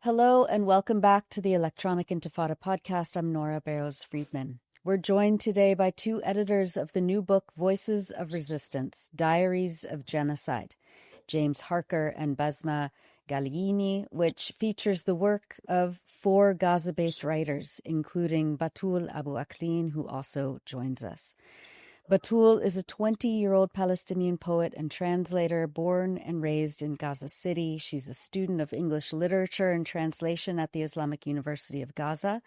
Hello and welcome back to the Electronic Intifada Podcast. I'm Nora Barrows-Friedman. We're joined today by two editors of the new book, Voices of Resistance, Diaries of Genocide, James Harker and Basma Ghalayini, which features the work of four Gaza-based writers, including Batool Abu Akleen, who also joins us. Batool is a 20-year-old Palestinian poet and translator born and raised in Gaza City. She's a student of English literature and translation at the Islamic University of Gaza.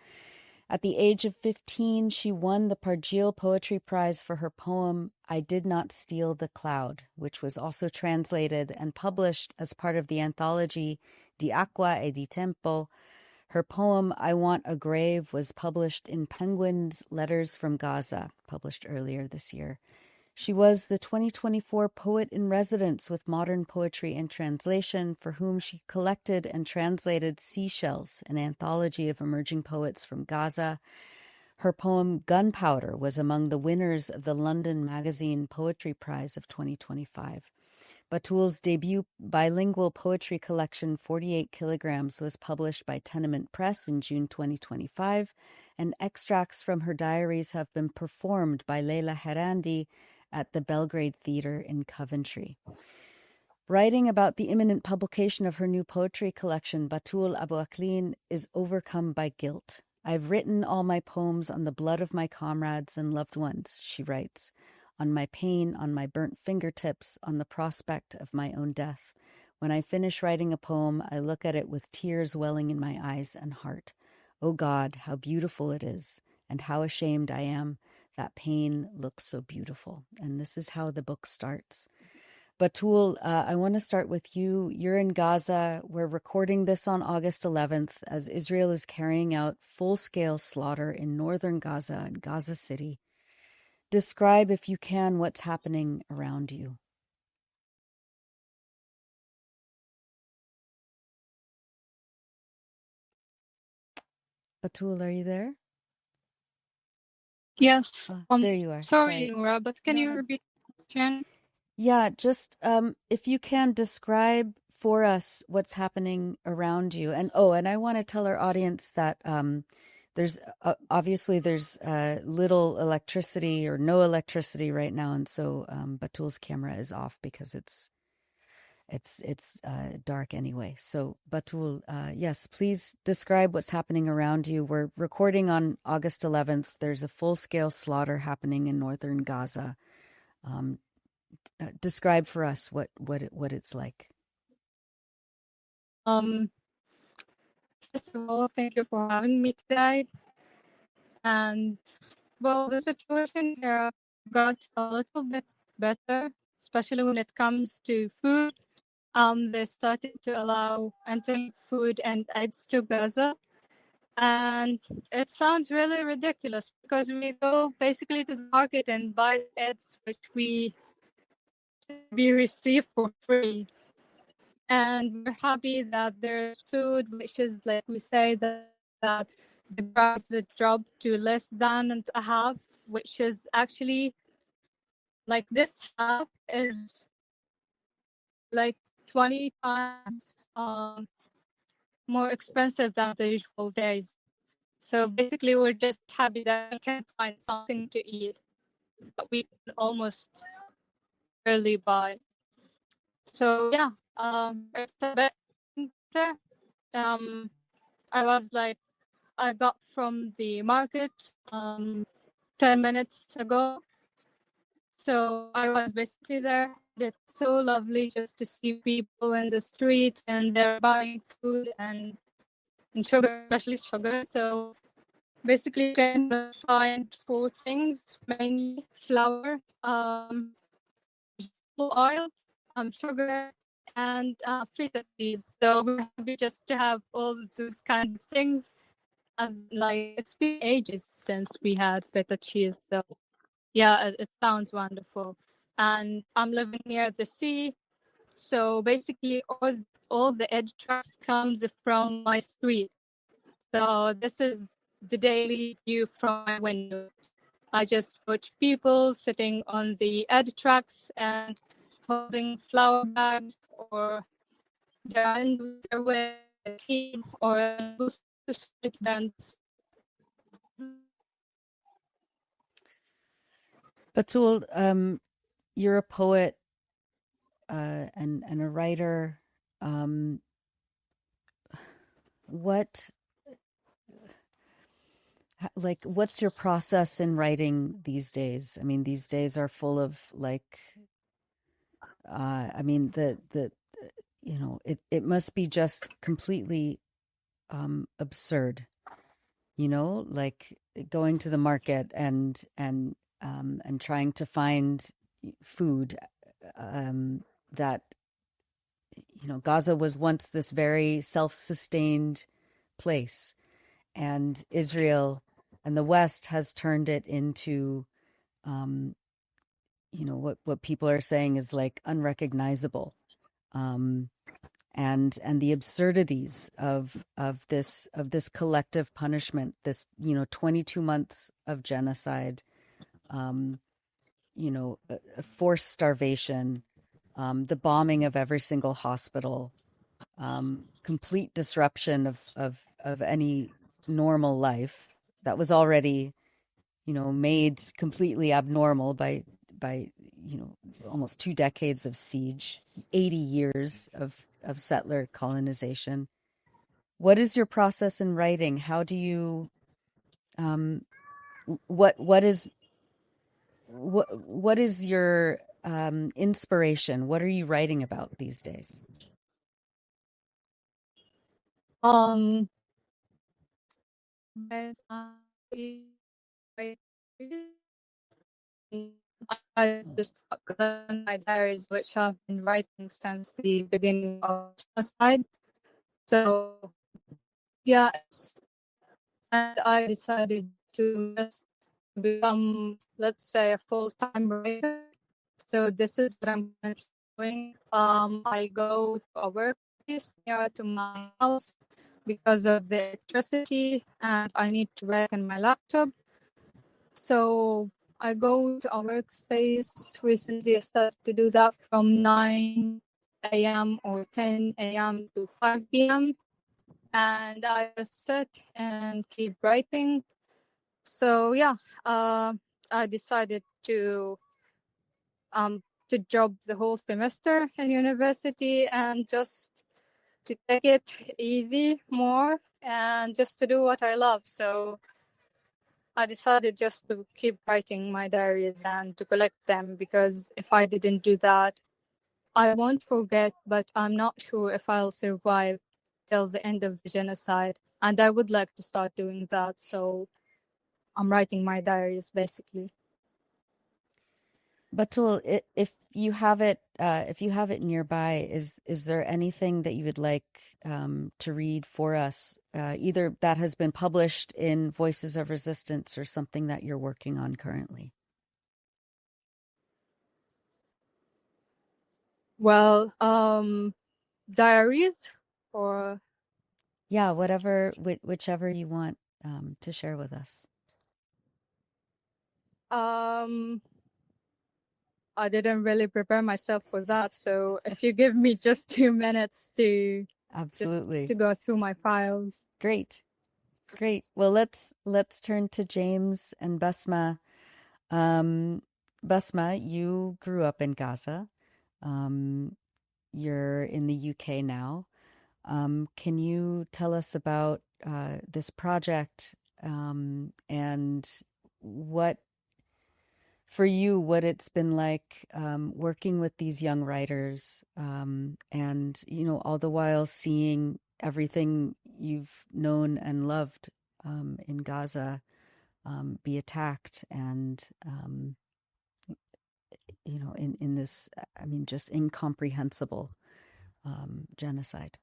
At the age of 15, she won the Parjeel Poetry Prize for her poem, I Did Not Steal the Cloud, which was also translated and published as part of the anthology 𝐓𝐡𝐞 𝐄𝐥𝐞𝐜. Her poem, I Want a Grave, was published in Penguin's Letters from Gaza, published earlier this year. She was the 2024 Poet in Residence with Modern Poetry and Translation, for whom she collected and translated Seashells, an anthology of emerging poets from Gaza. Her poem, Gunpowder, was among the winners of the London Magazine Poetry Prize of 2025. Batool's debut bilingual poetry collection, 48 Kilograms, was published by Tenement Press in June 2025, and extracts from her diaries have been performed by Leila Herandi at the Belgrade Theatre in Coventry. Writing about the imminent publication of her new poetry collection, Batool Abu Akleen is overcome by guilt. I've written all my poems on the blood of my comrades and loved ones, she writes, on my pain, on my burnt fingertips, on the prospect of my own death. When I finish writing a poem, I look at it with tears welling in my eyes and heart. Oh God, how beautiful it is, and how ashamed I am that pain looks so beautiful. And this is how the book starts. Batool, I want to start with you. You're in Gaza. We're recording this on August 11th as Israel is carrying out full-scale slaughter in northern Gaza and Gaza City. Describe, if you can, what's happening around you. Batool, are you there? Yes. There you are. Sorry, Nora, but can you repeat the question? Yeah, just if you can describe for us what's happening around you. And I want to tell our audience that there's obviously little electricity or no electricity right now, and so Batool's camera is off because it's dark anyway. So Batool, yes, please describe what's happening around you. We're recording on August 11th. There's a full-scale slaughter happening in northern Gaza. Describe for us what it's like. First of all, thank you for having me today. And well, the situation here got a little bit better, especially when it comes to food. They started to allow entering food and eggs to Gaza. And it sounds really ridiculous because we go basically to the market and buy eggs, which we receive for free. And we're happy that there's food, which is, like we say, that the price dropped to less than a half, which is actually, like, this half is like 20 times more expensive than the usual days. So basically, we're just happy that we can find something to eat, but we can almost barely buy. So yeah, it's a bit better. I got from the market 10 minutes ago. So I was basically there. It's so lovely just to see people in the street and they're buying food and sugar, especially sugar. So basically you can find 4 things, mainly flour, oil, sugar, and feta cheese. So we're happy just to have all those kind of things. As like it's been ages since we had feta cheese, so yeah, it sounds wonderful. And I'm living near the sea, so basically all the edge trucks comes from my street. So this is the daily view from my window. I just watch people sitting on the edge trucks and holding flour bags or they're in their way key or a boost events. Batool, you're a poet and a writer. What's your process in writing these days? I mean, these days are full of it must be just completely absurd, like going to the market and trying to find food that Gaza was once this very self-sustained place, and Israel and the West has turned it into what people are saying is like unrecognizable, and the absurdities of this collective punishment, this 22 months of genocide, forced starvation, the bombing of every single hospital, complete disruption of any normal life that was already made completely abnormal by almost 2 decades of siege, 80 years of settler colonization. What is your process in writing? How do you what is your inspiration? What are you writing about these days? As I just got my diaries, which I've been writing since the beginning of genocide. So, yes, and I decided to just become, let's say, a full-time writer. So this is what I'm doing. I go to a workplace near to my house because of the electricity, and I need to work on my laptop. So I go to a workspace. Recently, I started to do that from 9 a.m. or 10 a.m. to 5 p.m. And I just sit and keep writing. So yeah, I decided to drop the whole semester in university and just to take it easy more and just to do what I love. So I decided just to keep writing my diaries and to collect them, because if I didn't do that, I won't forget, but I'm not sure if I'll survive till the end of the genocide. And I would like to start doing that. So I'm writing my diaries basically. Batool, if you have it nearby, is there anything that you would like to read for us, either that has been published in Voices of Resistance or something that you're working on currently? Well, diaries or Yeah, whichever you want to share with us. I didn't really prepare myself for that. So if you give me just 2 minutes to Absolutely. just to go through my files. Great. Well, let's turn to James and Basma. Basma, you grew up in Gaza. You're in the UK now. Can you tell us about this project, and what it's been like working with these young writers, and all the while seeing everything you've known and loved in Gaza be attacked, and in this, just incomprehensible genocide?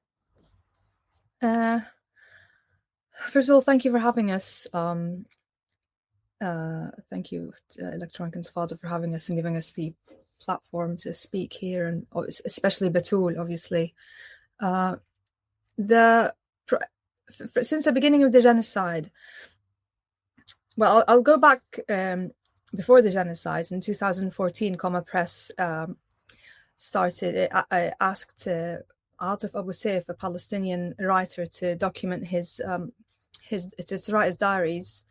First of all, thank you for having us. Thank you, Electronic Intifada, for having us and giving us the platform to speak here, and especially Batool, obviously. Since the beginning of the genocide, well, I'll go back before the genocide. In 2014, Comma Press started. I asked 𝐓𝐡𝐞 Abu Akleen, a Palestinian writer, to document to write his diaries,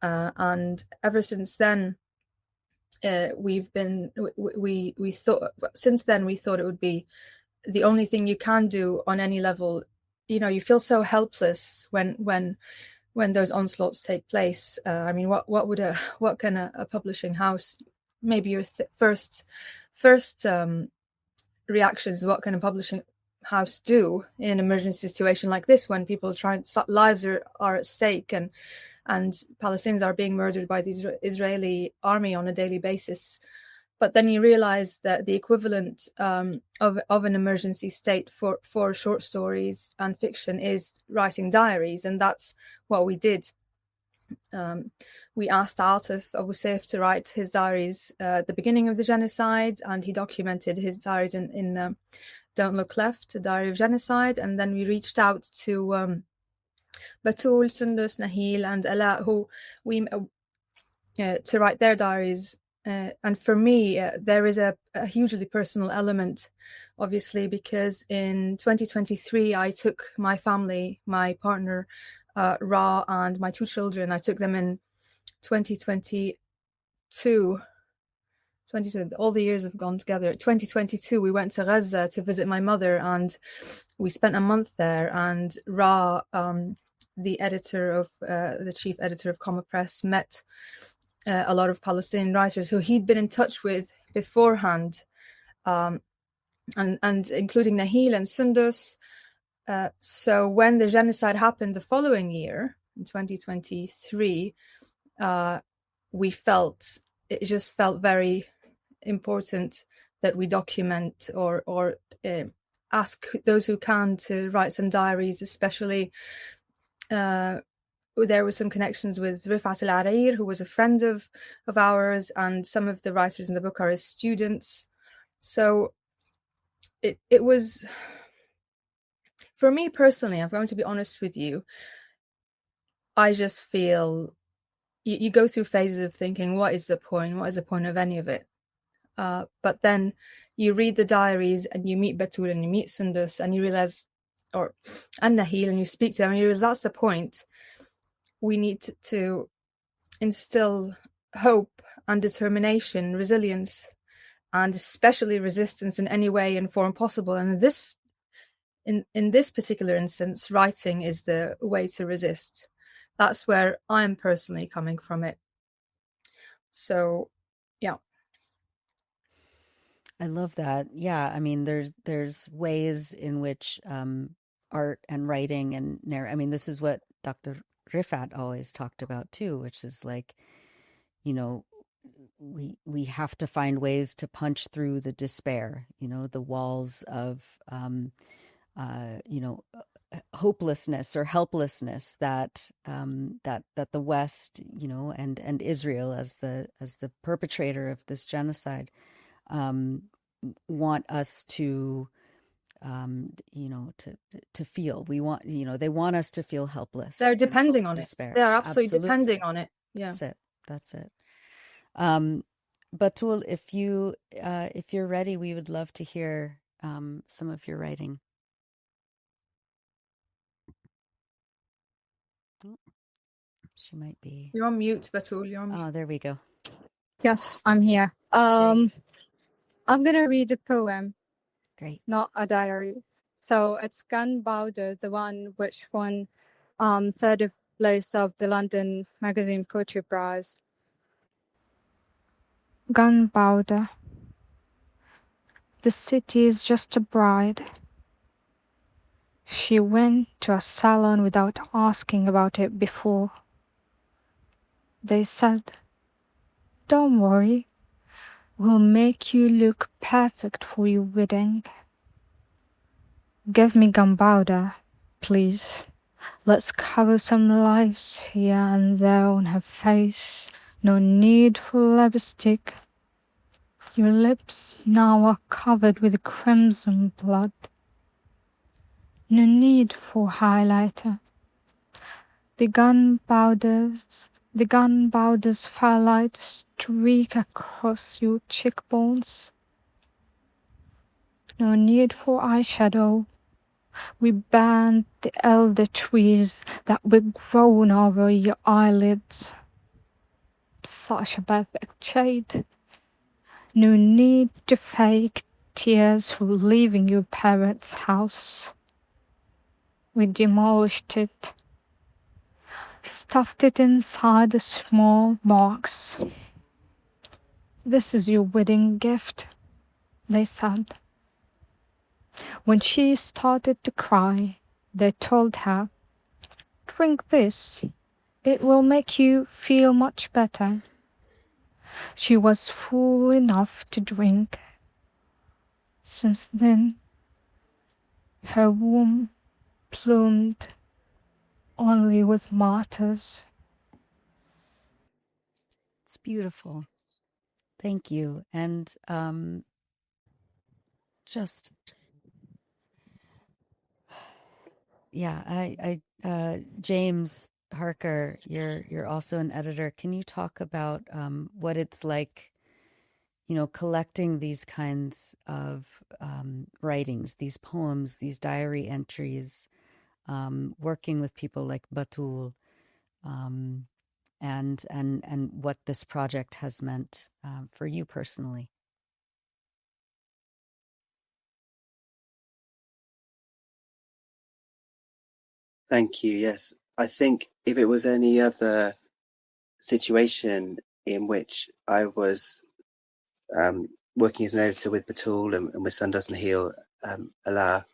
and ever since then, we thought it would be the only thing you can do on any level. You feel so helpless when those onslaughts take place. I mean, what can a publishing house, maybe your first reaction is, what can a publishing house do in an emergency situation like this, when people lives are at stake, and Palestinians are being murdered by the Israeli army on a daily basis. But then you realize that the equivalent of an emergency state for short stories and fiction is writing diaries, and that's what we did. We asked 𝐓𝐡𝐞 Abu Akleen to write his diaries at the beginning of the genocide, and he documented his diaries in Don't Look Left, a Diary of Genocide. And then we reached out to Batool, Sundus, Nahil, and Ala, who to write their diaries. And for me, there is a hugely personal element, obviously, because in 2023, I took my family, my partner, Ra, and my 2 children. I took them in 2022. All the years have gone together. 2022, we went to Gaza to visit my mother, and we spent a month there. And Ra, the chief editor of Comma Press, met a lot of Palestinian writers who he'd been in touch with beforehand, and including Nahil and Sundus. So when the genocide happened the following year, in 2023, it just felt very important that we document or ask those who can to write some diaries, especially there were some connections with Refat Alareer, who was a friend of ours, and some of the writers in the book are his students. So it was, for me personally, I'm going to be honest with you, I just feel you go through phases of thinking, what is the point? What is the point of any of it? But then you read the diaries and you meet Batool and you meet Sundus and you realize, and Nahil, and you speak to them and you realize that's the point. We need to instill hope and determination, resilience, and especially resistance in any way and form possible. And in this particular instance, writing is the way to resist. That's where I'm personally coming from it. So, yeah. I love that. Yeah, I mean, there's ways in which art and writing and this is what Dr. Refat always talked about too, which is like, we have to find ways to punch through the despair, the walls of hopelessness or helplessness that the West, and Israel as the perpetrator of this genocide want us to feel. We want, they want us to feel helpless. They're depending on despair. It. They are absolutely depending on it. Yeah. That's it. Batool, if you're ready, we would love to hear some of your writing. She might be. You're on mute, Batool. You're on mute. Oh, there we go. Yes, I'm here. I'm gonna read a poem. Great. Not a diary. So it's Gunpowder, the one which won third place of the London Magazine Poetry Prize. Gunpowder. The city is just a bride. She went to a salon without asking about it before. They said, "Don't worry, we'll make you look perfect for your wedding. Give me gunpowder, please. Let's cover some lives here and there on her face. No need for lipstick. Your lips now are covered with crimson blood. No need for highlighter. The gunpowder's firelight streak across your cheekbones. no need for eyeshadow. We banned the elder trees that were grown over your eyelids. Such a perfect shade. No need to fake tears for leaving your parents' house. We demolished it, stuffed it inside a small box. This is your wedding gift, they said. When she started to cry, they told her, drink this. It will make you feel much better. She was fool enough to drink. Since then, her womb plumed only with martyrs. It's beautiful. Thank you. And just, yeah, James Harker, you're also an editor. Can you talk about what it's like, collecting these kinds of writings, these poems, these diary entries, working with people like Batool, and what this project has meant for you personally? Thank you. Yes, I think if it was any other situation in which I was working as an editor with Batool and with Sun Doesn't Heal Allah,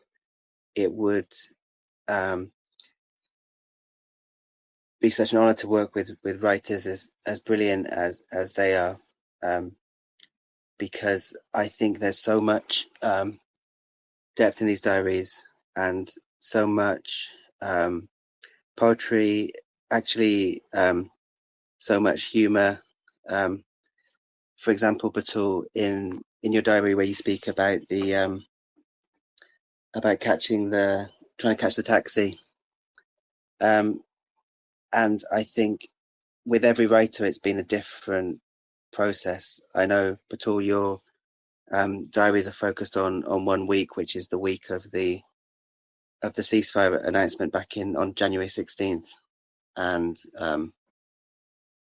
it would be such an honor to work with writers as brilliant as they are, because I think there's so much depth in these diaries and so much poetry, actually so much humor. For example, Batool, in your diary where you speak about the about trying to catch the taxi, and I think with every writer it's been a different process. I know, Batool, your diaries are focused on 1 week, which is the week of the ceasefire announcement back on January 16th, and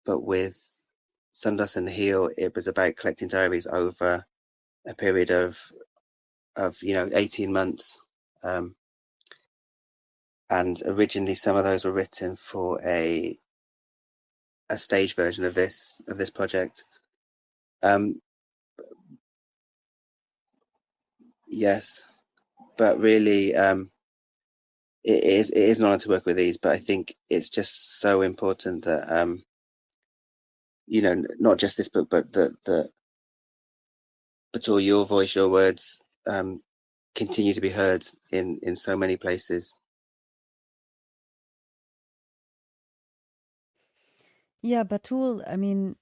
but with Sun Doesn't Heal, it was about collecting diaries over a period of 18 months. And originally some of those were written for a stage version of this project. Yes, but really it is an honor to work with these, but I think it's just so important that not just this book, but that all your voice, your words continue to be heard in so many places. Yeah, Batool, I mean,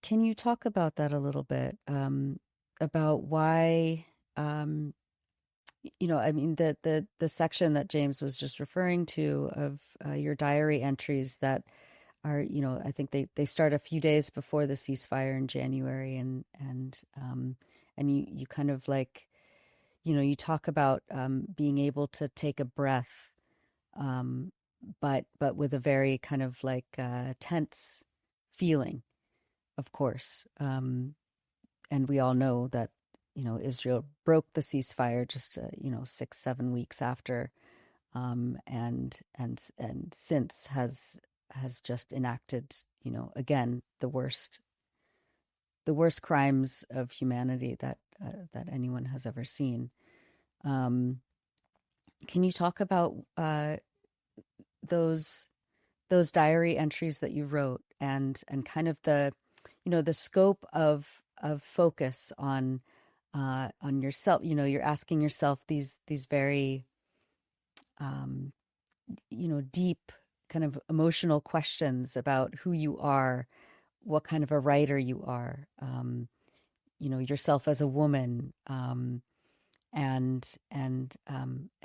can you talk about that a little bit? About why, I mean, the section that James was just referring to of your diary entries that are, I think they start a few days before the ceasefire in January, and you kind of like, you talk about being able to take a breath, but with a very kind of like tense feeling, of course. And we all know that, Israel broke the ceasefire just 6-7 weeks after, and since has just enacted, again, the worst crimes of humanity that anyone has ever seen. Can you talk about those diary entries that you wrote, and kind of the the scope of focus on yourself? You're asking yourself these very deep kind of emotional questions about who you are, what kind of a writer you are, yourself as a woman, and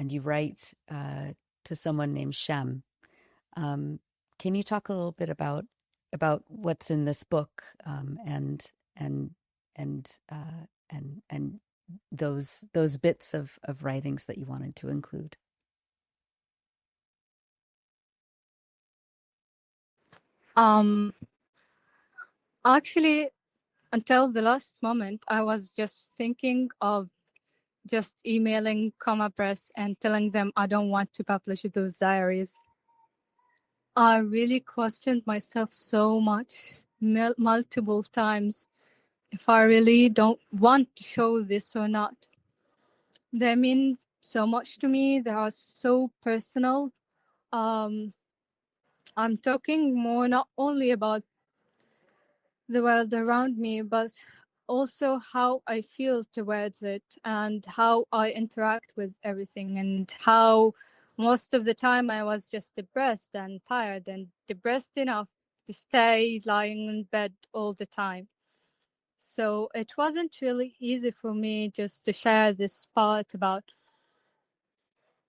you write to someone named Shem. Can you talk a little bit about what's in this book, and those bits of writings that you wanted to include? Actually, until the last moment, I was just thinking of just emailing Comma Press and telling them I don't want to publish those diaries. I really questioned myself so much, multiple times, if I really don't want to show this or not. They mean so much to me. They are so personal. I'm talking more not only about the world around me, but also how I feel towards it and how I interact with everything, and how most of the time I was just depressed and tired and depressed enough to stay lying in bed all the time. So it wasn't really easy for me just to share this part about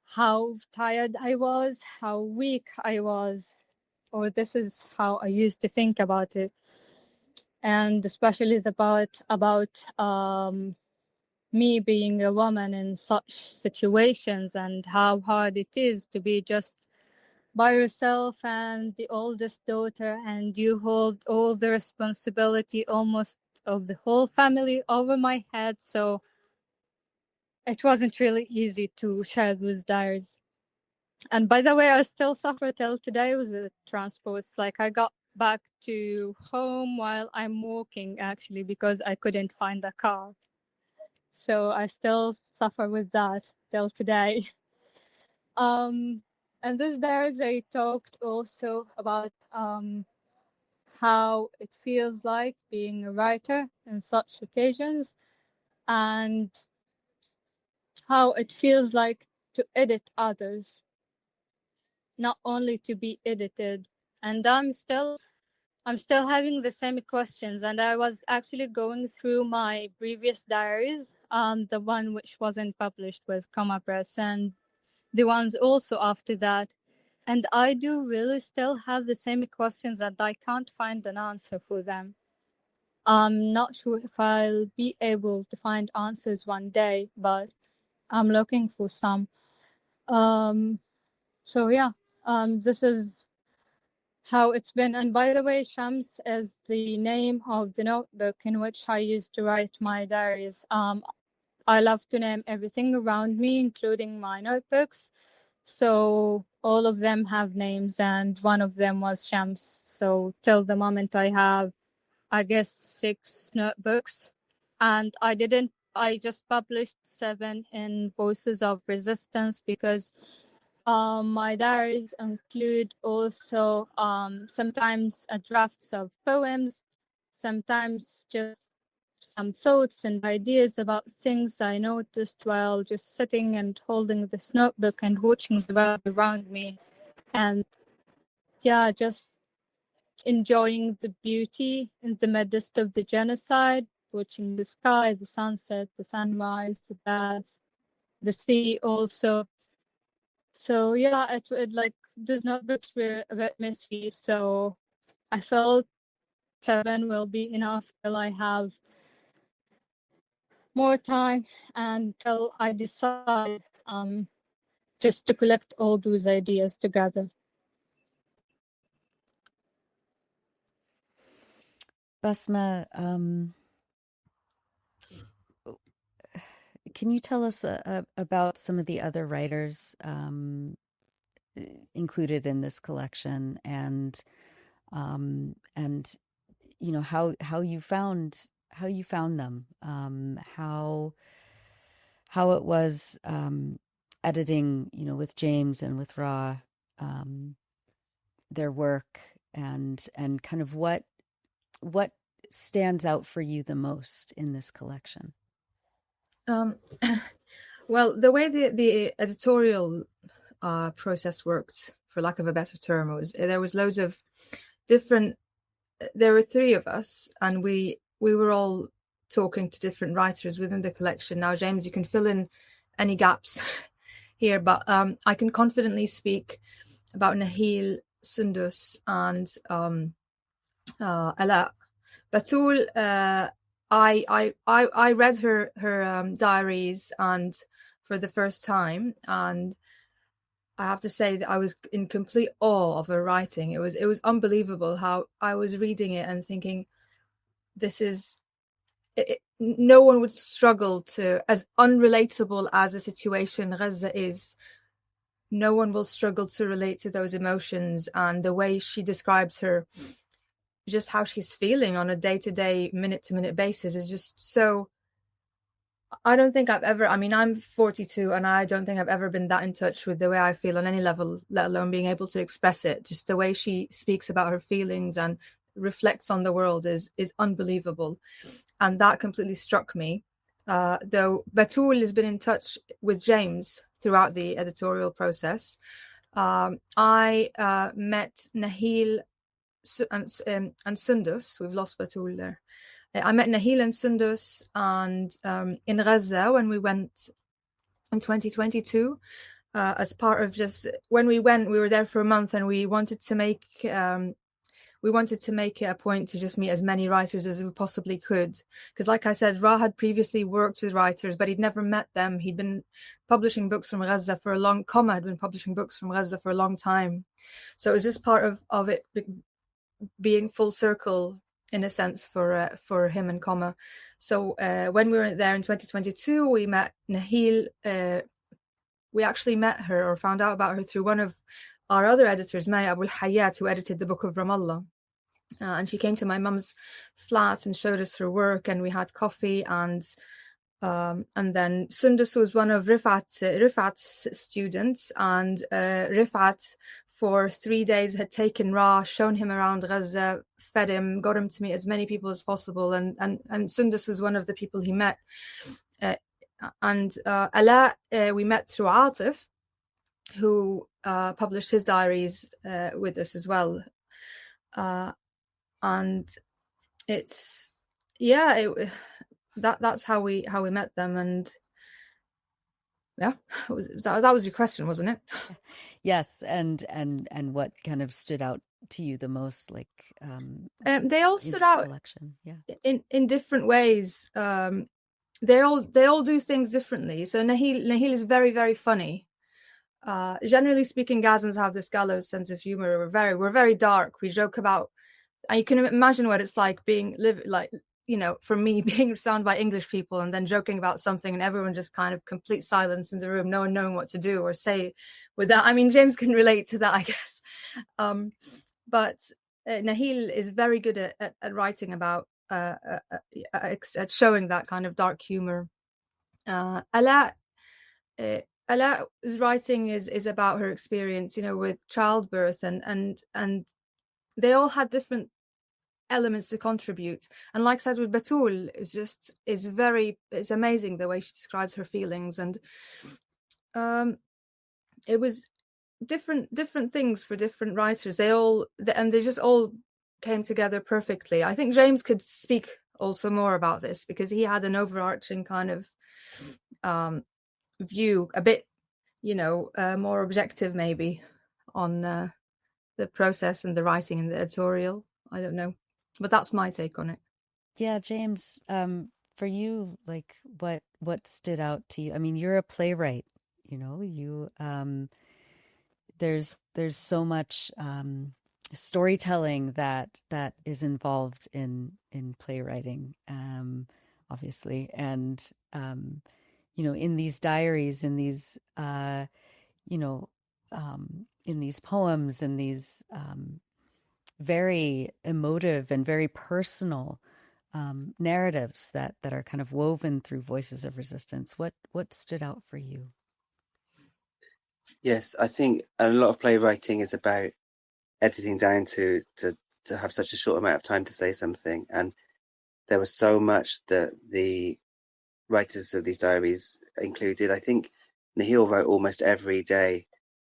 how tired I was, how weak I was, or this is how I used to think about it. And especially the part about me being a woman in such situations, and how hard it is to be just by yourself and the oldest daughter, and you hold all the responsibility almost of the whole family over my head. So it wasn't really easy to share those diaries. And by the way, I still suffer till today with the transport. It's like I got back to home while I'm walking, actually, because I couldn't find a car. So I still suffer with that till today. And this diaries, I talked also about how it feels like being a writer in such occasions, and how it feels like to edit others, not only to be edited. And I'm still having the same questions, and I was actually going through my previous diaries, the one which wasn't published with Comma Press, and the ones also after that. And I do really still have the same questions, and I can't find an answer for them. I'm not sure if I'll be able to find answers one day, but I'm looking for some. So yeah, this is how it's been. And by the way, Shams is the name of the notebook in which I used to write my diaries. I love to name everything around me, including my notebooks. So all of them have names, and one of them was Shams. So till the moment I have, I guess, 6 notebooks. And I just published 7 in Voices of Resistance, because my diaries include also sometimes drafts of poems, sometimes just some thoughts and ideas about things I noticed while just sitting and holding this notebook and watching the world around me. And yeah, just enjoying the beauty in the midst of the genocide, watching the sky, the sunset, the sunrise, the birds, the sea also. So yeah, it like those notebooks were a bit messy, so I felt 7 will be enough till I have more time, until I decide just to collect all those ideas together. Basma, can you tell us about some of the other writers included in this collection, and you know how you found them, how it was editing, you know, with James and with Ra, their work, and kind of what stands out for you the most in this collection? Well, the way the editorial process worked, for lack of a better term, was there was loads of different. There were 3 of us, and we were all talking to different writers within the collection. Now, James, you can fill in any gaps here, but I can confidently speak about Nahil, Sundus, and Ala. Batool I read her diaries and for the first time, and I have to say that I was in complete awe of her writing. It was unbelievable how I was reading it and thinking, this is no one would struggle to, as unrelatable as the situation Gaza is, no one will struggle to relate to those emotions, and the way she describes her, just how she's feeling on a day-to-day, minute-to-minute basis is just so. I don't think I've ever, I mean, I'm 42 and I don't think I've ever been that in touch with the way I feel on any level, let alone being able to express it. Just the way she speaks about her feelings and reflects on the world is unbelievable. And that completely struck me. Though Batool has been in touch with James throughout the editorial process. I met Nahil and Sundus. We've lost Batool there. I met Nahil and Sundus and in Gaza when we went in 2022 as part of just when we went, we were there for a month and we wanted to make it a point to just meet as many writers as we possibly could. Because like I said, Ra had previously worked with writers, but he'd never met them. He'd been publishing books from Gaza for a long time. Had been publishing books from Gaza for a long time. So it was just part of it being full circle in a sense for him and 𝐄𝐿. So when we were there in 2022, we met Nahil. We actually met her or found out about her through one of our other editors, Maya Abu Hayat, who edited the Book of Ramallah. And she came to my mum's flat and showed us her work, and we had coffee. And then Sundus was one of Rifat's students, and Rifat for 3 days had taken Ra, shown him around Gaza, fed him, got him to meet as many people as possible, and Sundus was one of the people he met. Ala, we met through Atif, who published his diaries with us as well. And it's that's how we met them. And yeah, that was your question, wasn't it? Yes, and what kind of stood out to you the most, like they all stood out selection, in different ways. They all do things differently. So Nahil is very, very funny. Generally speaking, Gazans have this gallows sense of humor. We're very dark. We joke about, and you can imagine what it's like for me being surrounded by English people and then joking about something and everyone just kind of complete silence in the room, no one knowing what to do or say with that. I mean, James can relate to that, I guess. But Nahil is very good at writing about, at showing that kind of dark humor. Ala's writing is about her experience, with childbirth, and they all had different elements to contribute. And like I said with Batool, it's amazing the way she describes her feelings, and it was different things for different writers. They just all came together perfectly. I think James could speak also more about this because he had an overarching kind of view, a bit more objective maybe on the process and the writing and the editorial. I don't know, but that's my take on it. Yeah, James, for you, like what stood out to you? I mean, you're a playwright, you there's so much storytelling that is involved in poetry, obviously, and in these diaries, in these in these poems, in these very emotive and very personal narratives that are kind of woven through voices of resistance. What stood out for you? Yes, I think a lot of playwriting is about editing down to have such a short amount of time to say something, and there was so much that the writers of these diaries included. I think Nahil wrote almost every day,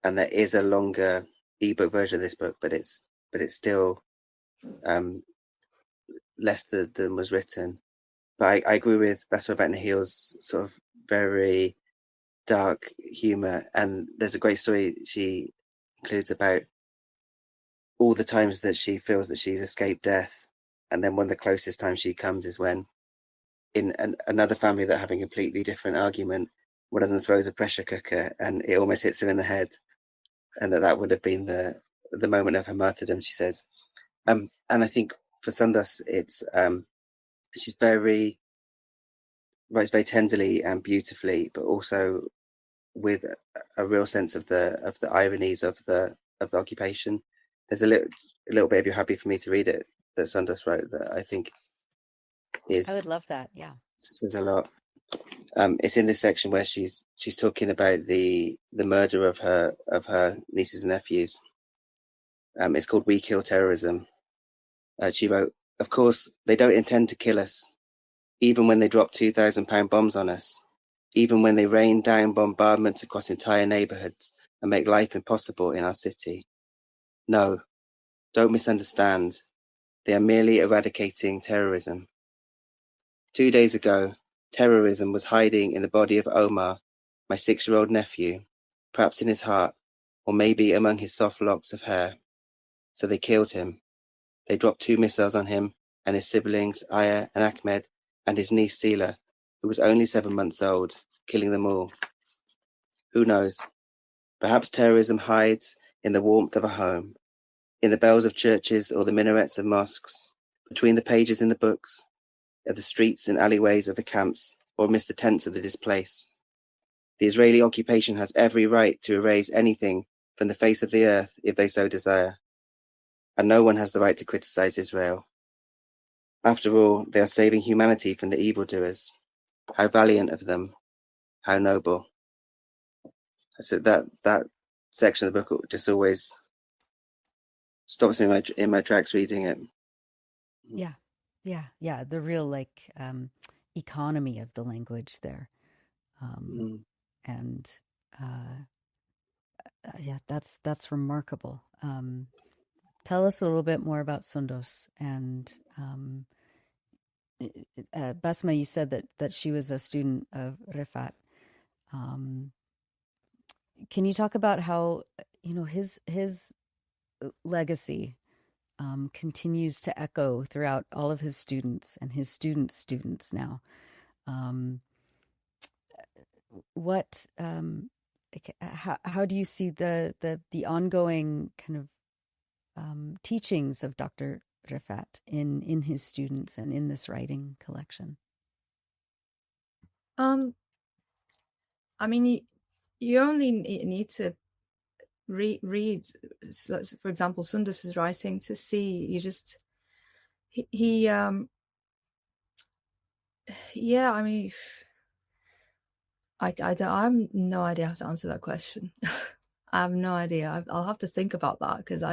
and there is a longer ebook version of this book, but it's still less than was written. But I agree with Basma about Nahil's sort of very dark humor, and there's a great story she includes about all the times that she feels that she's escaped death, and then one of the closest times she comes is when in another family that are having a completely different argument, one of them throws a pressure cooker and it almost hits her in the head, and that would have been the moment of her martyrdom, she says. And I think for Sundas, it's she's writes very tenderly and beautifully, but also with a real sense of the ironies of the occupation. There's a little bit, if you're happy for me to read it, that Sundas wrote, that I think I would love that. Yeah, says a lot. It's in this section where she's talking about the murder of her nieces and nephews. It's called "We Kill Terrorism." She wrote, "Of course, they don't intend to kill us, even when they drop 2,000-pound bombs on us, even when they rain down bombardments across entire neighborhoods and make life impossible in our city. No, don't misunderstand. They are merely eradicating terrorism. 2 days ago, terrorism was hiding in the body of Omar, my 6-year-old nephew, perhaps in his heart, or maybe among his soft locks of hair. So they killed him. They dropped 2 missiles on him and his siblings, Aya and Ahmed, and his niece Sila, who was only 7 months old, killing them all. Who knows? Perhaps terrorism hides in the warmth of a home, in the bells of churches or the minarets of mosques, between the pages in the books, at the streets and alleyways of the camps, or amidst the tents of the displaced. The Israeli occupation has every right to erase anything from the face of the earth if they so desire, and no one has the right to criticize Israel. After all, they are saving humanity from the evildoers. How valiant of them, how noble." So that section of the book just always stops me in my tracks reading it. Yeah. The real economy of the language there, and that's remarkable. Tell us a little bit more about Sundos and Basma. You said that she was a student of Refat. Can you talk about how his legacy continues to echo throughout all of his students and his students now? How do you see the ongoing kind of teachings of Dr. Refat in his students and in this writing collection? I mean, you only need to read, for example, Sundus's writing to see. You just yeah. I mean, I have no idea how to answer that question. I have no idea. I'll have to think about that, because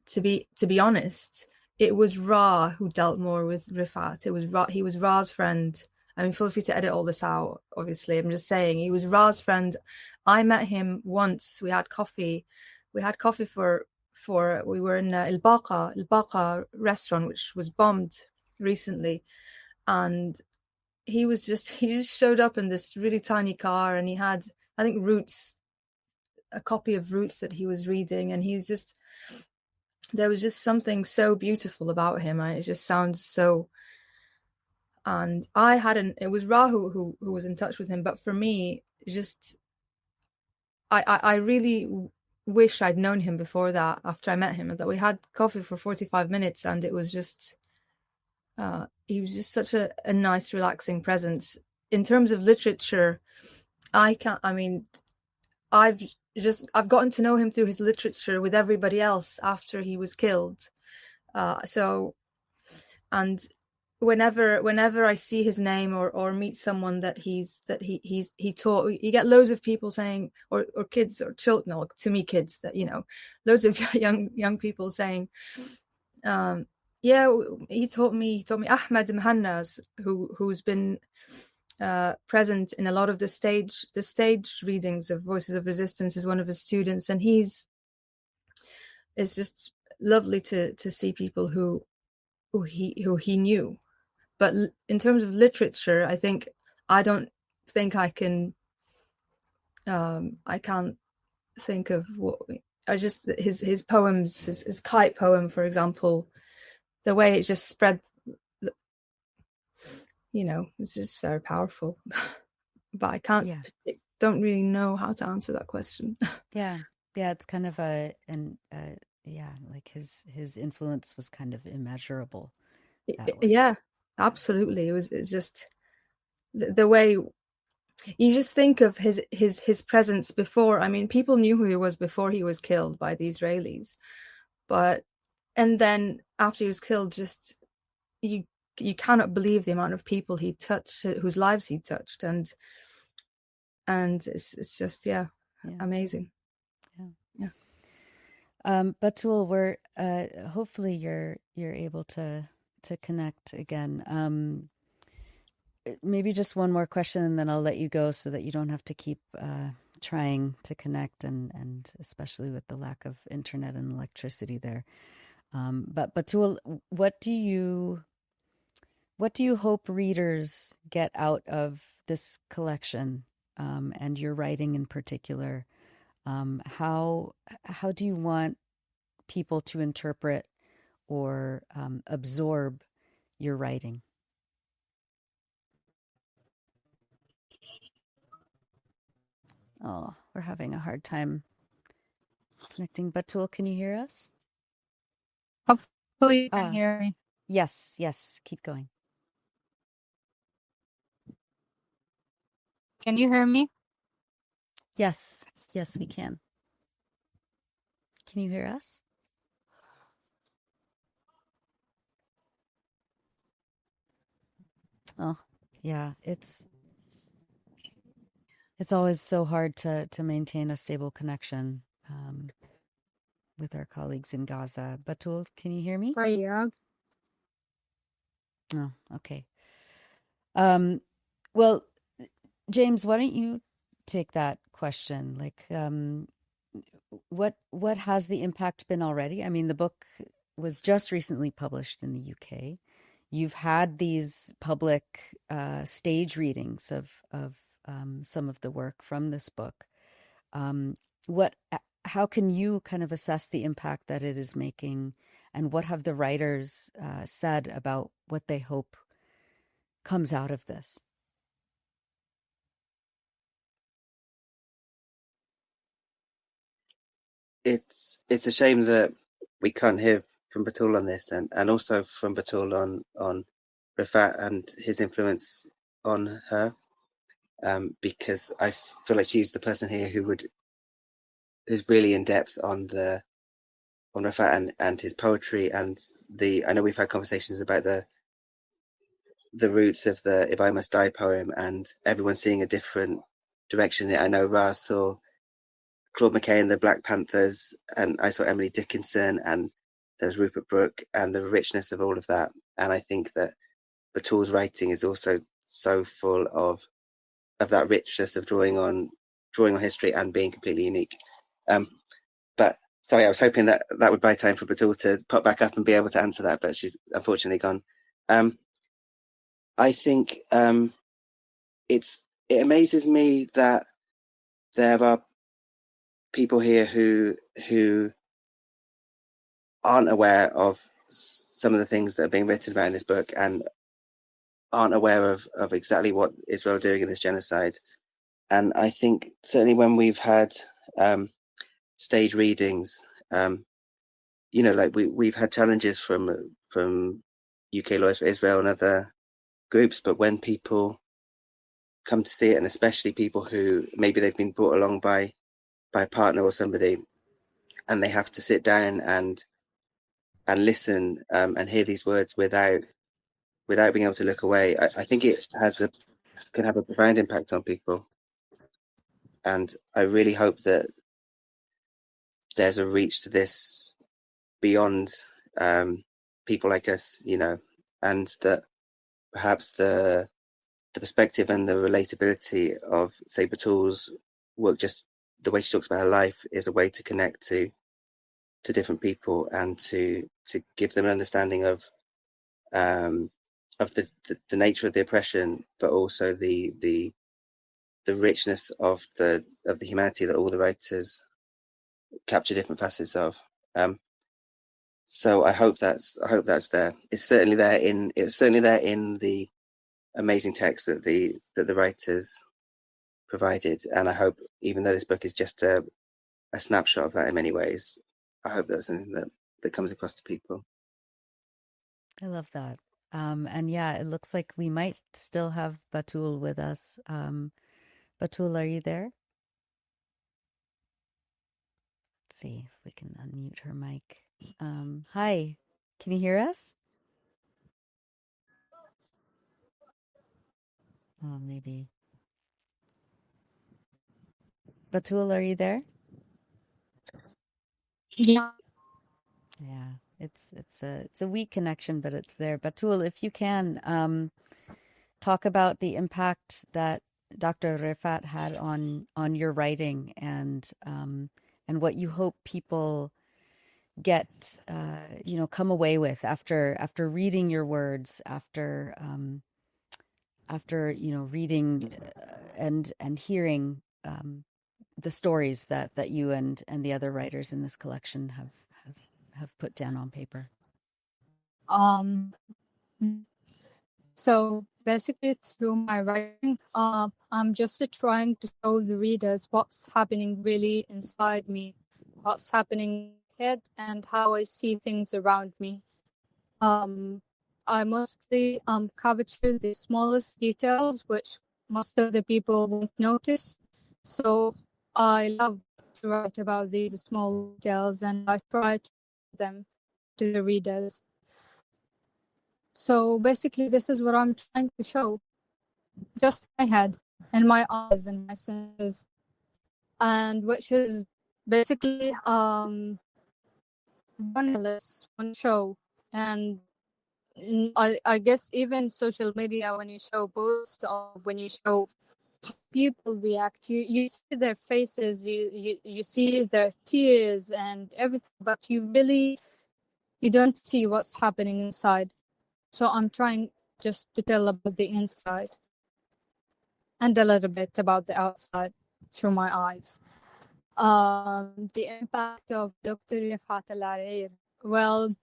to be honest, it was Ra who dealt more with Rifat. It was Ra. He was Ra's friend. I mean, feel free to edit all this out, obviously. I'm just saying, he was Ra's friend. I met him once. We had coffee. We were in 𝐓𝐡𝐞 restaurant, which was bombed recently. And he just showed up in this really tiny car, and he had, I think, a copy of Roots that he was reading. And there was just something so beautiful about him. It just sounds so. And it was Ra who was in touch with him. But for me, I really wish I'd known him before that, after I met him, and that we had coffee for 45 minutes. And it was just, he was just such a nice, relaxing presence. In terms of literature, I've gotten to know him through his literature with everybody else after he was killed. And whenever I see his name or meet someone that he taught, you get loads of people saying, or kids or children, no, to me kids, that, loads of young people saying, yeah, he taught me Ahmed Mhannas, who's been present in a lot of the stage readings of Voices of Resistance, is one of his students, and it's just lovely to see people who he knew. But in terms of literature, I don't think I can. I can't think of what. His poems, his kite poem, for example, the way it just spread. it's just very powerful. But I can't, Yeah. don't really know how to answer that question. Yeah. Yeah. It's kind of like his influence was kind of immeasurable that way. Yeah, absolutely. It's just the way you just think of his presence before. I mean, people knew who he was before he was killed by the Israelis, and then after he was killed, just you cannot believe the amount of people he touched, whose lives he touched, and it's just amazing. Yeah. Batool, we're hopefully you're able to connect again. Maybe just one more question, and then I'll let you go so that you don't have to keep trying to connect, and especially with the lack of internet and electricity there. But Batool, what do you hope readers get out of this collection, and your writing in particular? How do you want people to interpret or absorb your writing? Oh, we're having a hard time connecting. Batool, can you hear us? Hopefully you can hear me. Yes. Keep going. Can you hear me? Yes, we can. Can you hear us? Oh, yeah. It's always so hard to maintain a stable connection with our colleagues in Gaza. Batool, can you hear me? Yeah. Oh, okay. Well, James, why don't you take that question? Like, what has the impact been already? I mean, the book was just recently published in the UK. You've had these public stage readings of some of the work from this book. How can you kind of assess the impact that it is making, and what have the writers said about what they hope comes out of this? It's a shame that we can't hear from Batool on this, and also from Batool on Refat and his influence on her, because I feel like she's the person here who's really in depth on Refat and his poetry, and I know we've had conversations about the roots of the If I Must Die poem, and everyone seeing a different direction. I know Raz saw Claude McKay and the Black Panthers, and I saw Emily Dickinson, and there's Rupert Brooke, and the richness of all of that. And I think that Batool's writing is also so full of that richness of drawing on history and being completely unique. But sorry, I was hoping that would buy time for Batool to pop back up and be able to answer that, but she's unfortunately gone. I think it amazes me that there are people here who aren't aware of some of the things that are being written about in this book, and aren't aware of exactly what Israel are doing in this genocide. And I think certainly when we've had stage readings, like we've had challenges from UK Lawyers for Israel and other groups, but when people come to see it, and especially people who maybe they've been brought along by a partner or somebody, and they have to sit down and listen and hear these words without being able to look away, I think it can have a profound impact on people. And I really hope that there's a reach to this beyond people like us, and that perhaps the perspective and the relatability of, say, Batool's work, just the way she talks about her life, is a way to connect to different people, and to give them an understanding of the nature of the oppression, but also the richness of the humanity that all the writers capture different facets of. So I hope that's there. It's certainly there in the amazing text that the writers provided. And I hope, even though this book is just a snapshot of that in many ways, I hope that's something that comes across to people. I love that. And yeah, it looks like we might still have Batool with us. Batool, are you there? Let's see if we can unmute her mic. Hi, can you hear us? Oh, maybe. Batool, are you there? Yeah. Yeah, it's a weak connection, but it's there. Batool, if you can talk about the impact that Dr. Refat had on your writing and what you hope people get come away with after reading your words, after reading and hearing the stories that you and the other writers in this collection have put down on paper. So basically, through my writing, I'm just trying to show the readers what's happening really inside me, what's happening in my head, and how I see things around me. I mostly capture the smallest details, which most of the people won't notice. So I love to write about these small details, and I try to give them to the readers. So basically, this is what I'm trying to show. Just my head and my eyes and my senses, and which is basically journalists on show. And I guess even social media, when you show posts or when you show people react, you see their faces, you see their tears and everything, but you don't see what's happening inside. So I'm trying just to tell about the inside and a little bit about the outside through my eyes. The impact of Dr. Refat Alareer. Well,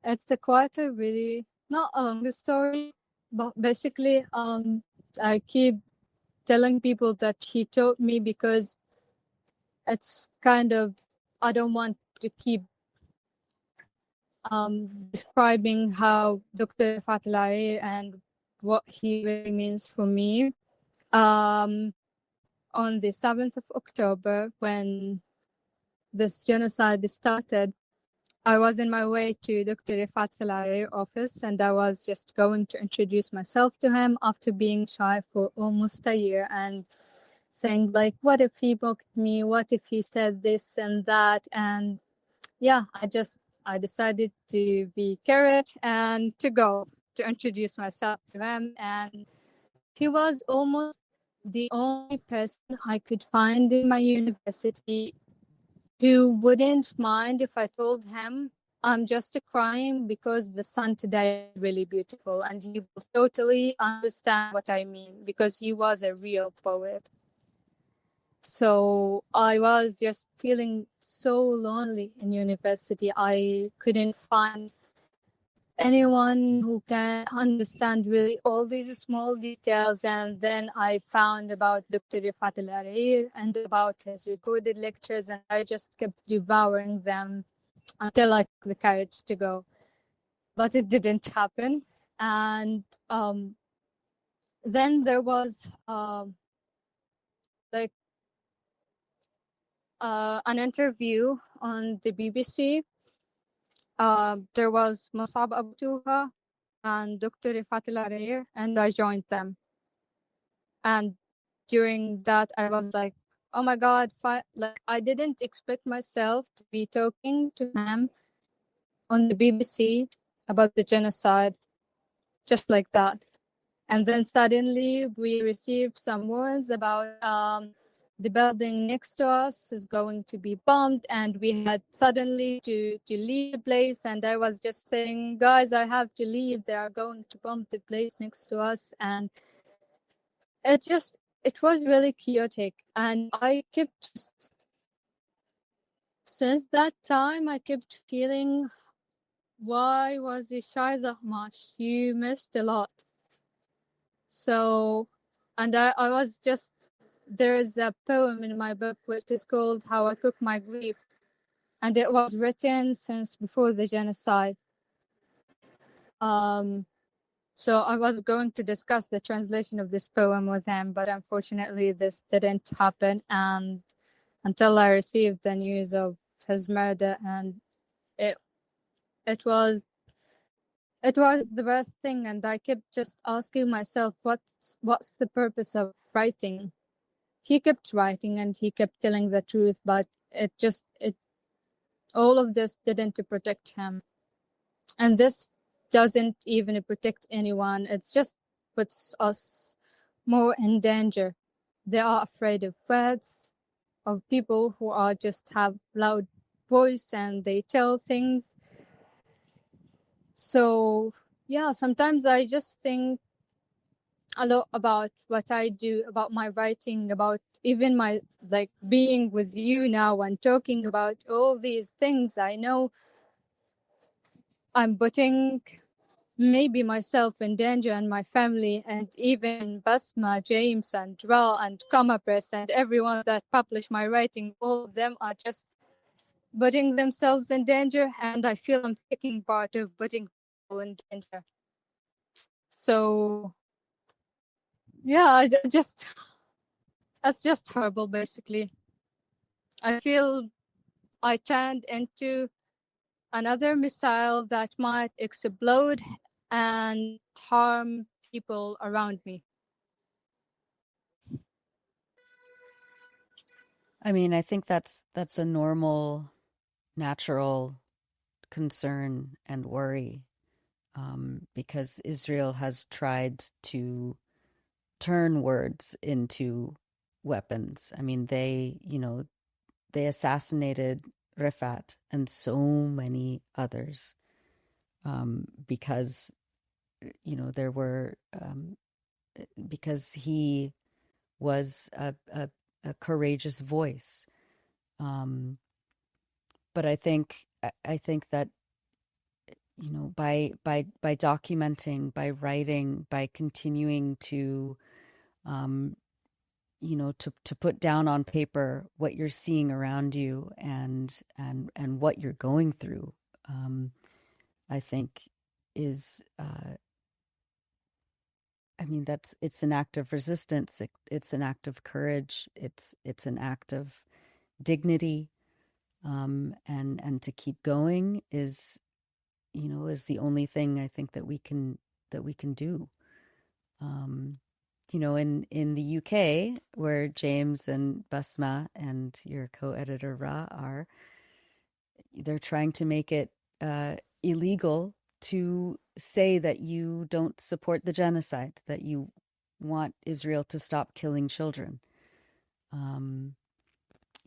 it's quite a really not a long story, but basically, I keep telling people that he taught me because it's kind of, I don't want to keep describing how Dr. Refat Alareer and what he really means for me. On the 7th of October, when this genocide started, I was in my way to Dr. Refat Alareer office, and I was just going to introduce myself to him after being shy for almost a year and saying, like, what if he mocked me? What if he said this and that? And yeah, I decided to be courage and to go to introduce myself to him. And he was almost the only person I could find in my university who wouldn't mind if I told him I'm just crying because the sun today is really beautiful, and he will totally understand what I mean because he was a real poet. So I was just feeling so lonely in university. I couldn't find anyone who can understand really all these small details. And then I found about Dr. Refat Alareer and about his recorded lectures, and I just kept devouring them until I took the courage to go. But it didn't happen. And then there was an interview on the BBC. There was Musab Abu and Dr. Refat Alareer, and I joined them. And during that, I was like, oh my God, like I didn't expect myself to be talking to him on the BBC about the genocide, just like that. And then suddenly we received some warns about the building next to us is going to be bombed, and we had suddenly to leave the place. And I was just saying, guys, I have to leave. They are going to bomb the place next to us. And it was really chaotic. And I kept, since that time, I kept feeling, why was you shy that much? You missed a lot. So, and I was just, there's a poem in my book which is called How I Cook My Grief, and it was written since before the genocide. So I was going to discuss the translation of this poem with him, but unfortunately this didn't happen, and until I received the news of his murder, and it was the best thing, and I kept just asking myself, what's the purpose of writing? He kept writing and he kept telling the truth, but it all of this didn't protect him, and this doesn't even protect anyone. It's just puts us more in danger. They are afraid of words, of people who are just have loud voice and they tell things. So yeah, sometimes I just think a lot about what I do, about my writing, about even my like being with you now and talking about all these things. I know I'm putting maybe myself in danger and my family, and even Basma, James and Ra and Comma Press and everyone that published my writing, all of them are just putting themselves in danger, and I feel I'm taking part of putting people in danger. So yeah, that's just horrible basically. I feel I turned into another missile that might explode and harm people around me. I mean, I think that's a normal, natural concern and worry, because Israel has tried to turn words into weapons. I mean, they assassinated Refat and so many others, because there were because he was a courageous voice. But I think that by documenting, by writing, by continuing to to put down on paper what you're seeing around you and what you're going through, I think is I mean, it's an act of resistance. It's an act of courage. It's an act of dignity, and to keep going is the only thing I think that we can do. In the UK, where James and Basma and your co-editor Ra are, they're trying to make it illegal to say that you don't support the genocide, that you want Israel to stop killing children.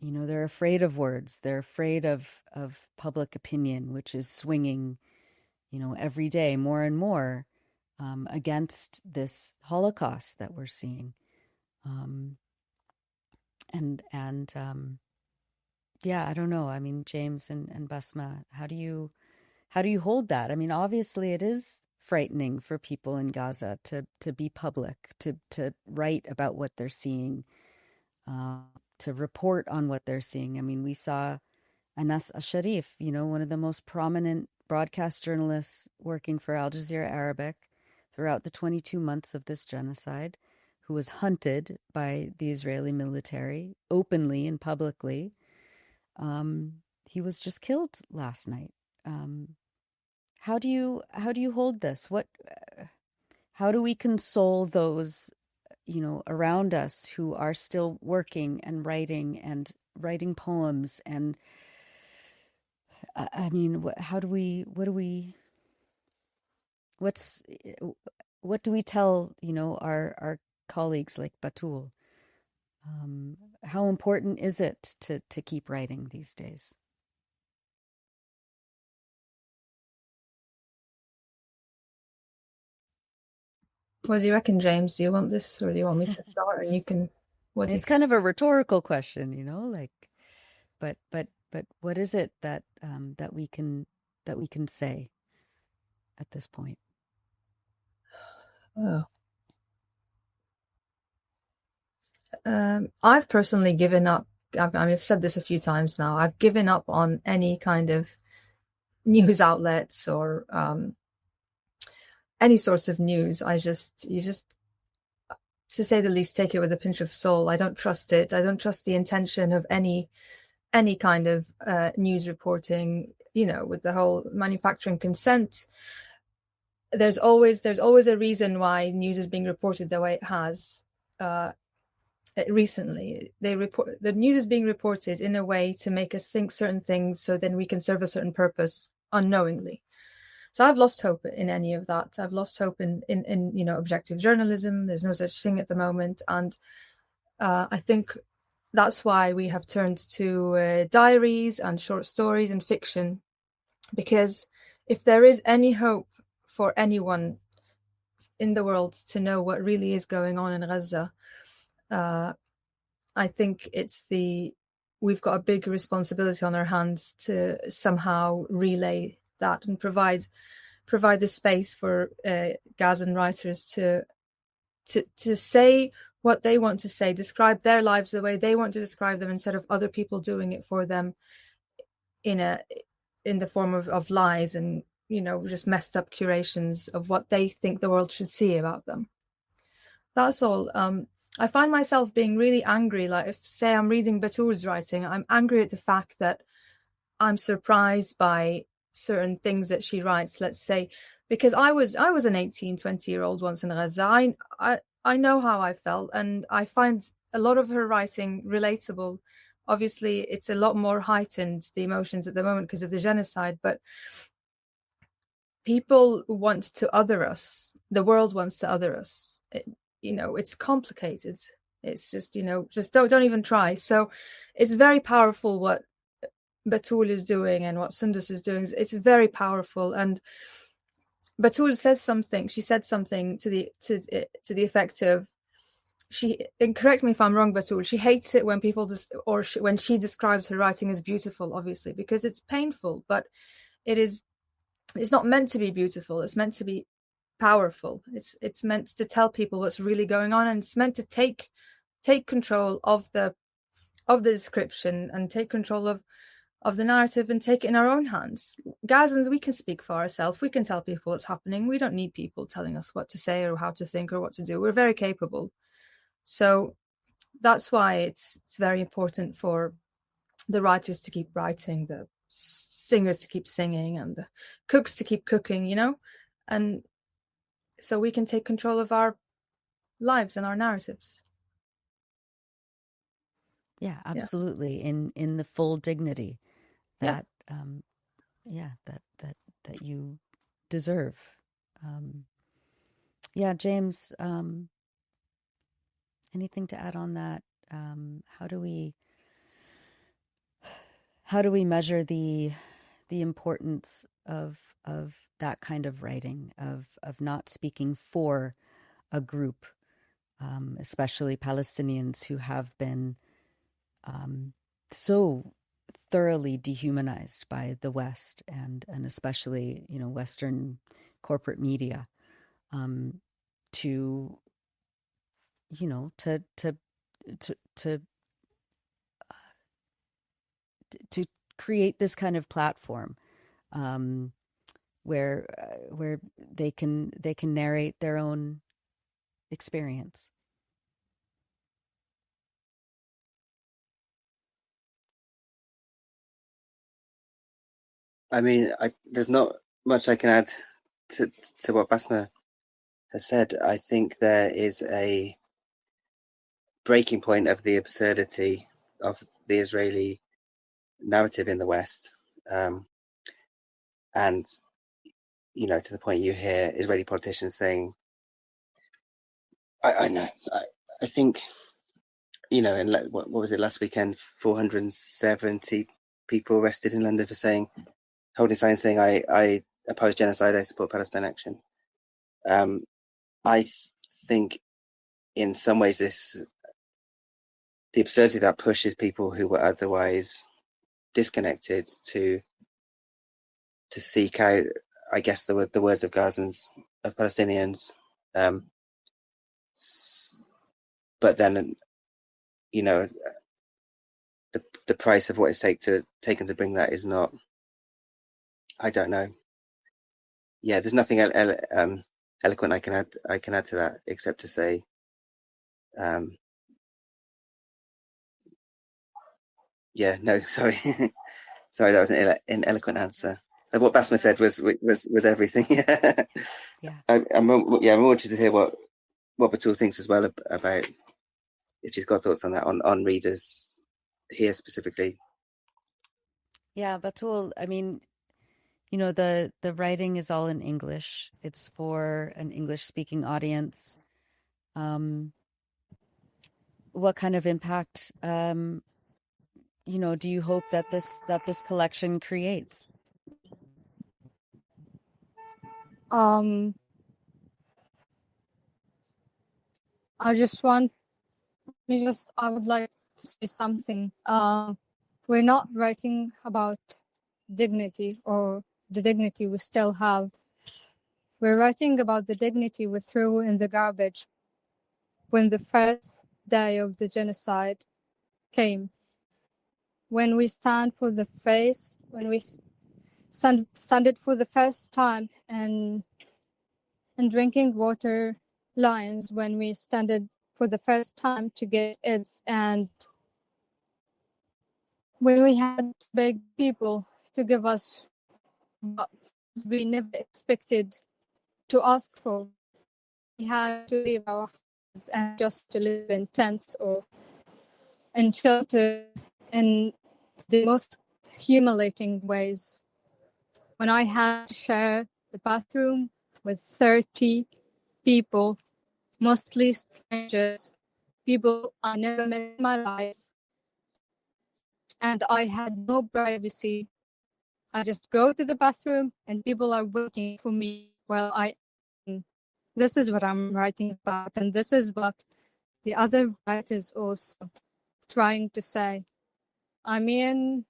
They're afraid of words. They're afraid of public opinion, which is swinging, every day more and more, against this Holocaust that we're seeing. Yeah, I don't know. I mean, James and Basma, how do you hold that? I mean, obviously it is frightening for people in Gaza to be public, to write about what they're seeing, to report on what they're seeing. I mean, we saw Anas Al-Sharif, one of the most prominent broadcast journalists working for Al Jazeera Arabic throughout the 22 months of this genocide, who was hunted by the Israeli military openly and publicly. He was just killed last night. How do you hold this? How do we console those around us who are still working and writing poems? And I mean, what do we tell our colleagues like Batool? How important is it to keep writing these days? What do you reckon, James? Do you want this, or do you want me to start? And you can. It's kind of a rhetorical question, like, but what is it that we can say at this point? Oh, I've personally given up. I've said this a few times now. I've given up on any kind of news outlets or any sorts of news. You just, to say the least, take it with a pinch of salt. I don't trust it. I don't trust the intention of any kind of news reporting. With the whole manufacturing consent, there's always a reason why news is being reported the way it has. Recently, the news is being reported in a way to make us think certain things, so then we can serve a certain purpose unknowingly. So I've lost hope in any of that. I've lost hope in objective journalism. There's no such thing at the moment, and I think that's why we have turned to diaries and short stories and fiction, because if there is any hope for anyone in the world to know what really is going on in Gaza, I think we've got a big responsibility on our hands to somehow relay that and provide the space for Gazan writers to say what they want to say, describe their lives the way they want to describe them, instead of other people doing it for them in the form of lies and just messed up curations of what they think the world should see about them. That's all. I find myself being really angry. Like, if, say, I'm reading Batool's writing, I'm angry at the fact that I'm surprised by certain things that she writes. Let's say, because I was an 18, 20-year-old once in Gaza. I know how I felt, and I find a lot of her writing relatable. Obviously, it's a lot more heightened, the emotions at the moment, because of the genocide, but people want to other us. The world wants to other us. It's complicated. It's just, just don't even try. So it's very powerful what Batool is doing and what Sundus is doing. It's very powerful. And Batool said something to the effect of, and correct me if I'm wrong, Batool, she hates it when people when she describes her writing as beautiful, obviously, because it's painful, but it's not meant to be beautiful. It's meant to be powerful. It's meant to tell people what's really going on, and it's meant to take control of the description and take control of the narrative and take it in our own hands. Gazans, we can speak for ourselves. We can tell people what's happening. We don't need people telling us what to say or how to think or what to do. We're very capable. So that's why it's very important for the writers to keep writing, the singers to keep singing, and the cooks to keep cooking, and so we can take control of our lives and our narratives. Yeah, absolutely. In the full dignity that that you deserve. James, anything to add on that? How do we measure the importance of that kind of writing, of not speaking for a group, especially Palestinians who have been so thoroughly dehumanized by the West and especially Western corporate media, to create this kind of platform where they can narrate their own experience. I mean, there's not much I can add to what Basma has said. I think there is a breaking point of the absurdity of the Israeli narrative in the West, and to the point you hear Israeli politicians saying, I know, I think, in what was it last weekend, 470 people arrested in London for holding signs saying, I oppose genocide, I support Palestine action. I think in some ways the absurdity that pushes people who were otherwise disconnected to seek out, I guess, the words of Gazans, of Palestinians, but then you know, the price of what it's taken to bring that is not, I don't know. Yeah, there's nothing eloquent I can add to that, except to say, yeah, no, sorry, sorry, that was an ineloquent answer. What Basma said was everything. Yeah. I'm more interested to hear what Batool thinks as well about, if she's got thoughts on that, on readers here specifically. Yeah, Batool, I mean, you know, the writing is all in English. It's for an English-speaking audience. What kind of impact, do you hope that this collection creates? I would like to say something. We're not writing about dignity or the dignity we still have. We're writing about the dignity we threw in the garbage when the first day of the genocide came. When we stand for the first time and drinking water lines, when we standed for the first time to get AIDS, and when we had to beg people to give us what we never expected to ask for. We had to leave our houses and just to live in tents or in shelter in the most humiliating ways. When I had to share the bathroom with 30 people, mostly strangers, people I never met in my life, and I had no privacy. I just go to the bathroom and people are waiting for me while this is what I'm writing about, and this is what the other writers also trying to say. I mean,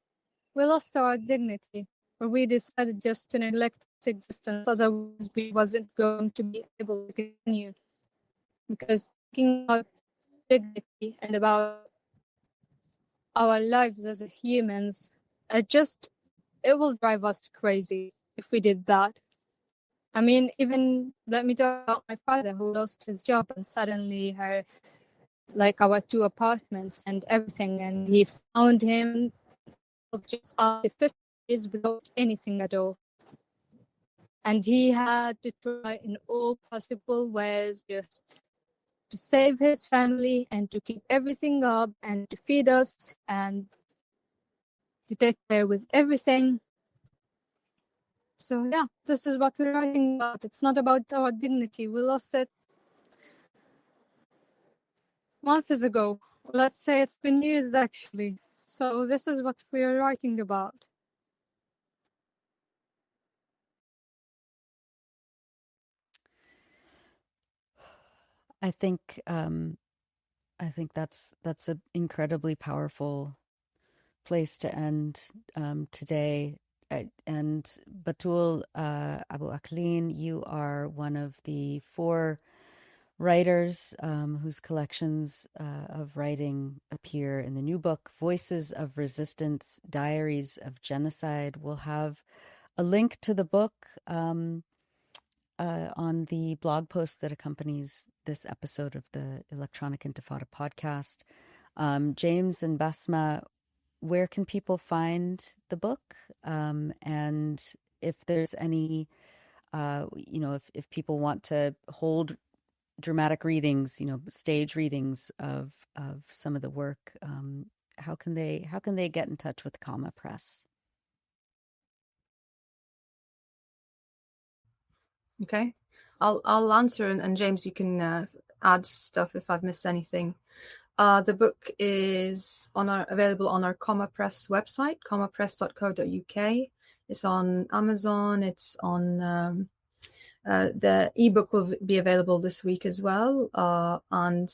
we lost our dignity, or we decided just to neglect existence, otherwise we wasn't going to be able to continue. Because thinking about dignity and about our lives as humans, it will drive us crazy if we did that. I mean, even let me talk about my father who lost his job and suddenly our 2 apartments and everything, and he found him just after 50 years without anything at all. And he had to try in all possible ways just to save his family and to keep everything up and to feed us and to take care with everything. So yeah, this is what we're writing about. It's not about our dignity. We lost it months ago. Let's say it's been years actually. So this is what we're writing about. I think that's an incredibly powerful place to end today. And Batool Abu Akleen, you are one of the 4 writers whose collections of writing appear in the new book, Voices of Resistance, Diaries of Genocide. We'll have a link to the book on the blog post that accompanies this episode of the Electronic Intifada podcast. James and Basma, where can people find the book? And if there's any, if people want to hold dramatic readings, stage readings of some of the work, how can they get in touch with Comma Press? Okay, I'll answer, and James, you can add stuff if I've missed anything. The book is available on our Comma Press website, commapress.co.uk. It's on Amazon. It's on the ebook will be available this week as well, and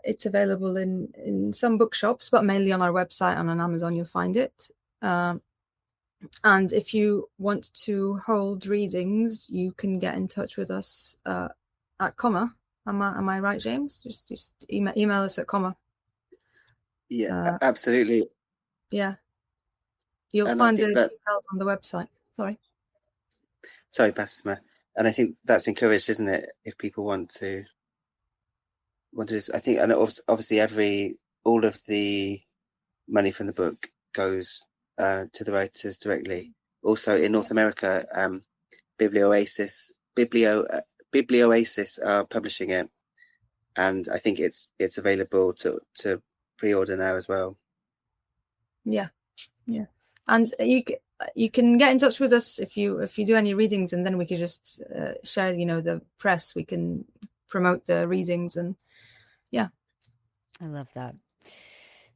it's available in some bookshops, but mainly on our website and on Amazon. You'll find it. And if you want to hold readings, you can get in touch with us at Comma Am I right, James? Just email us at comma. Yeah, absolutely. Yeah. You'll And find I think the details on the website. Sorry, Basma. And I think that's encouraged, isn't it? If people want to, I think, and obviously all of the money from the book goes to the writers directly. Also in North America, Biblioasis are publishing it, and I think it's available to pre-order now as well. Yeah, and you can get in touch with us if you do any readings, and then we could just share, the press. We can promote the readings, and yeah. I love that.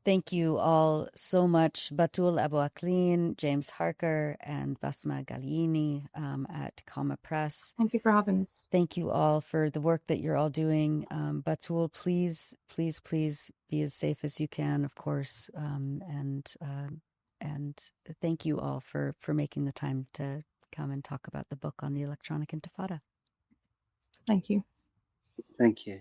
Thank you all so much, Batool Abu Akleen, James Harker, and Basma Ghalayini at Comma Press. Thank you for having us. Thank you all for the work that you're all doing. Batool, please be as safe as you can, of course. And thank you all for making the time to come and talk about the book on the Electronic Intifada. Thank you. Thank you.